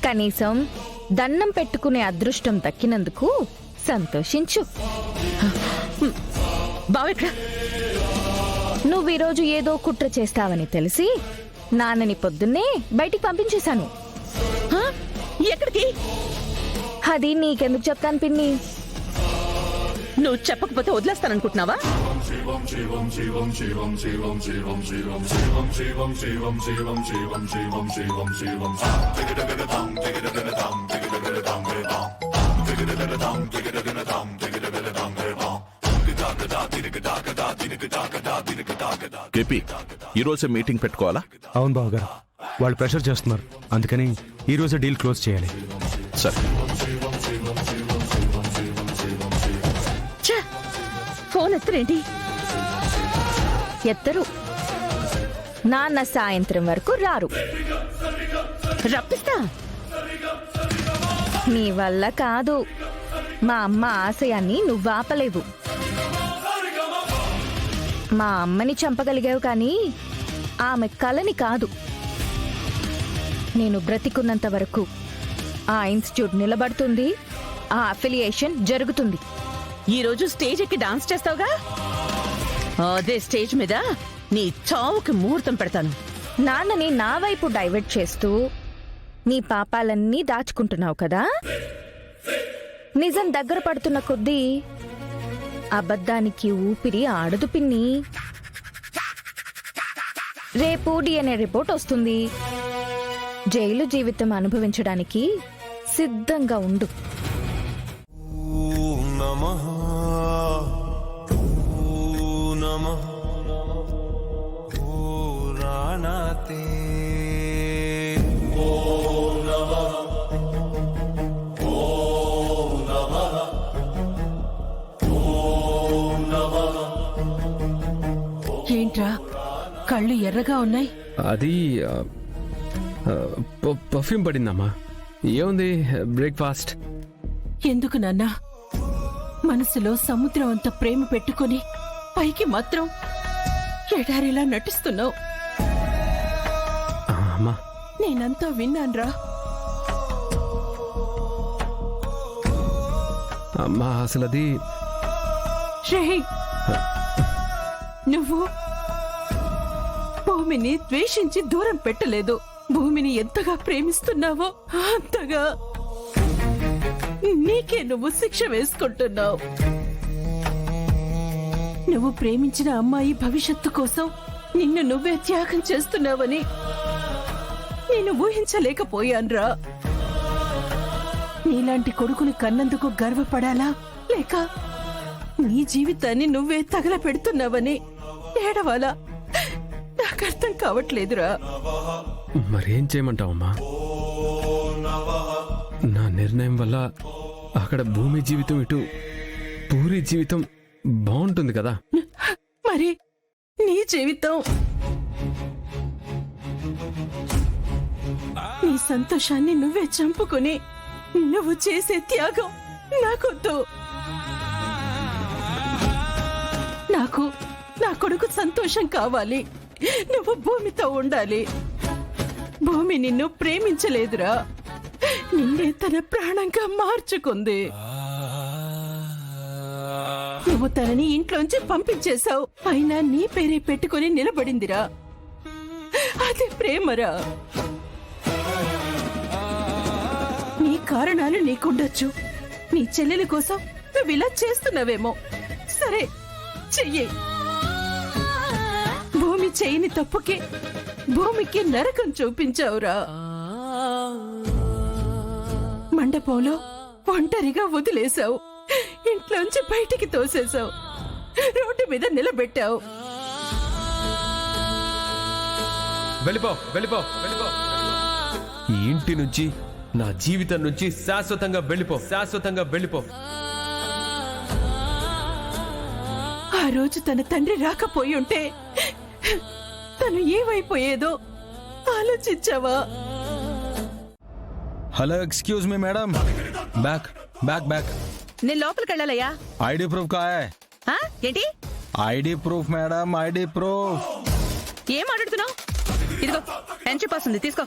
కనీసం దండం పెట్టుకునే అదృష్టం దక్కినందుకు సంతోషించు. బావెక్కడ? నువ్వు ఈరోజు ఏదో కుట్ర చేస్తావని తెలిసి నాన్నని పొద్దున్నే బయటికి పంపించేశాను. ఎక్కడికి? అది నీకెందుకు చెప్తాను పిన్ని. నువ్వు చెప్పకపోతే వదిలేస్తాననుకుంటున్నావా? కేపీ, ఈరోజే మీటింగ్ పెట్టుకోవాలా? అవును బావగారు, వాళ్ళు ప్రెషర్ చేస్తున్నారు, అందుకని ఈ రోజే డీల్ క్లోజ్ చేయాలి. సరే. ఫోన్ ఎత్తరేంటి? ఎత్తరు. నాన్న సాయంత్రం వరకు రారు. రప్పిస్తా. నీ వల్ల కాదు. మా అమ్మ ఆశయాన్ని నువ్వాపలేవు. మా అమ్మని చంపగలిగావు కానీ ఆమె కలని కాదు. నేను బ్రతికున్నంత వరకు ఆ ఇన్స్టిట్యూట్ నిలబడుతుంది, ఆ అఫిలియేషన్ జరుగుతుంది. ఈ రోజు స్టేజ్ ఎక్కి డాన్స్ చేస్తావుగా, అదే స్టేజ్ మీద నీ చావుకి ముహూర్తం పెడతాను. నాన్నని నా వైపు డైవర్ట్ చేస్తూ నీ పాపాలన్నీ దాచుకుంటున్నావు కదా. నిజం దగ్గర పడుతున్న కొద్దీ అబద్ధానికి ఊపిరి ఆడదు పిన్ని. రేపు DNA రిపోర్ట్ వస్తుంది. జైలు జీవితం అనుభవించడానికి సిద్ధంగా ఉండు. ఏంట్రా కళ్ళు ఎర్రగా ఉన్నాయి? అది పర్ఫ్యూమ్ పడిందమ్మా. ఏముంది, బ్రేక్ఫాస్ట్. ఎందుకు నాన్నా మనసులో సముద్రం అంత ప్రేమ పెట్టుకుని పైకి మాత్రం ఎడారిలా నటిస్తున్నావు? అమ్మా, నేనంతా విన్నాన్రా. అమ్మా అసలు అది రేయ్, నువ్వు భూమిని ద్వేషించి దూరం పెట్టలేదు. భూమిని ఎంతగా ప్రేమిస్తున్నావో అంతగా నీకే నువ్వు శిక్ష వేసుకుంటున్నావు. నువ్వు ప్రేమించిన అమ్మాయి భవిష్యత్తు కోసం నిన్ను నువ్వే త్యాగం చేస్తున్నావని నేను ఊహించలేకపోయాన్రా. నీలాంటి కొడుకుని కన్నందుకు గర్వపడాలా, లేక నీ జీవితాన్ని నువ్వే తగలపెడుతున్నావని ఏడవాలా? నాకు అర్థం కావట్లేదురా. మరేం చేయమంటావమ్మా? నా నిర్ణయం వల్ల అక్కడ భూమి జీవితం, ఇటు పూరి జీవితం బాగుంటుంది కదా. మరి నీ జీవితం, నీ సంతోషాన్ని నువ్వే చంపుకుని నువ్వు చేసే త్యాగం నాకొద్దు. నాకు నా కొడుకు సంతోషం కావాలి. నువ్వు భూమితో ఉండాలి. భూమి నిన్ను ప్రేమించలేదురా, నిన్నే తన ప్రాణంగా మార్చుకుంది. నువ్వు తనని ఇంట్లోంచి పంపించేశావు, అయినా నీ పేరే పెట్టుకుని నిలబడిందిరా. అది ప్రేమరా. నీ కారణాలు నీకుండొచ్చు. నీ చెల్లెలి కోసం నువ్వు ఇలా చేస్తున్నావేమో. సరే చెయ్యి. భూమి చేయని తప్పుకి భూమికి నరకం చూపించావురా. మండపంలో ఒంటరిగా వదిలేశావు, ఇంట్లోంచి బయటికి తోసేశావు, రోడ్డు మీద నిలబెట్టావు. వెళ్ళిపో వెళ్ళిపో వెళ్ళిపో. ఈ ఇంటి నుంచి, నా జీవితం నుంచి శాశ్వతంగా వెళ్ళిపో, శాశ్వతంగా వెళ్ళిపో. ఆ రోజు తన తండ్రి రాకపోయి ఉంటే తను ఏమైపోయేదో ఆలోచించావా? Hello, excuse me madam. Back back back. నేను లోపలికి వెళ్ళాలయ్యా. ఐడి ప్రూఫ్ కా హై? ఏంటి ID proof madam, ID proof. ఏం మాట్లాడుతున్నావు? ఇదిగో ఎంట్రీ పాస్ ఉంది తీసుకో.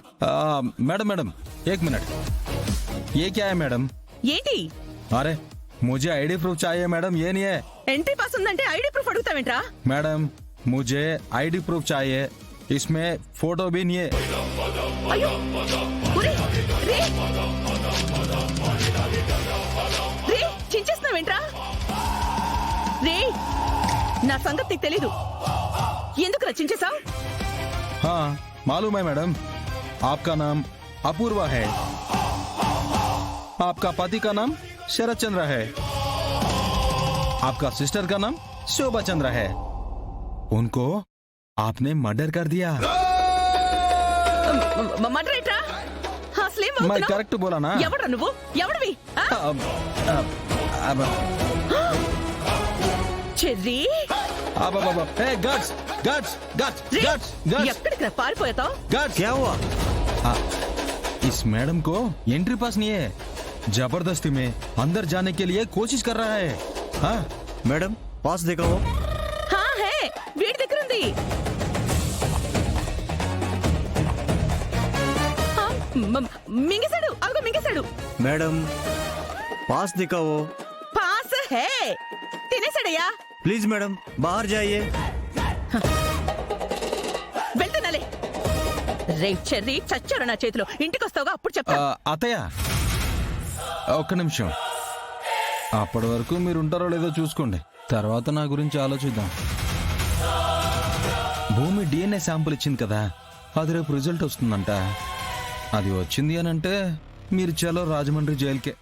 मैडम मैडम एक मिनट ये क्या है मैडम ఏంటి अरे मुझे आईडी प्रूफ चाहिए मैडम ये नहीं है ఎంట్రీ పాస్ ఉందంటే ఐడి ప్రూఫ్ అడుగుతావేంట్రా? मैडम मुझे आईडी प्रूफ चाहिए इसमें फोटो भी नहीं है అయ్యో ఒరే, రే. రే, చించేస్తున్నావేంట్రా? రే, నా సంగతి నీకు తెలీదు. ఎందుకు చించేశావు? हाँ मालूम है मैडम आपका नाम अपूर्वा है आपका पति का नाम शरद चंद्र है आपका सिस्टर का नाम शोभा चंद्र है उनको आपने मर्डर कर दिया మర్డరేట్రా? అసలేం मैं అవుతున్నావు? करेक्ट बोला ना ఎవడ్రా నువ్వు? ఎవడివి? अब, अब, अब, చెర్రీ, अब, अब, अब, ए, guts, guts, guts, రే, guts, guts, ఎక్కడికి పారిపోతావు? guts. क्या हुआ इस मैडम को एंट्री पास नहीं है जबरदस्ती में अंदर जाने के लिए कोशिश कर रहा है हाँ मैडम पास दिखाओ హే, వీడి దగ్గర ఉంది. మింగేశాడు, అదిగో మింగేశాడు. मैडम पास दिखाओ పాస్ హే, తినేశాడయ్యా. प्लीज मैडम बाहर जाइए వెళ్తున్నాలే. రే చెర్రీ, చచ్చాడు నా చేతిలో. ఇంటికి వస్తావుగా అప్పుడు చెప్తా. అత్తయ్య ఒక్క నిమిషం అప్పటి వరకు మీరు ఉంటారో లేదో చూసుకోండి తర్వాత నా గురించి ఆలోచిద్దాం భూమి డిఎన్ఏ శాంపుల్ ఇచ్చింది కదా అది రేపు రిజల్ట్ వస్తుందంట అది వచ్చింది అని అంటే మీరు చలో రాజమండ్రి జైలుకే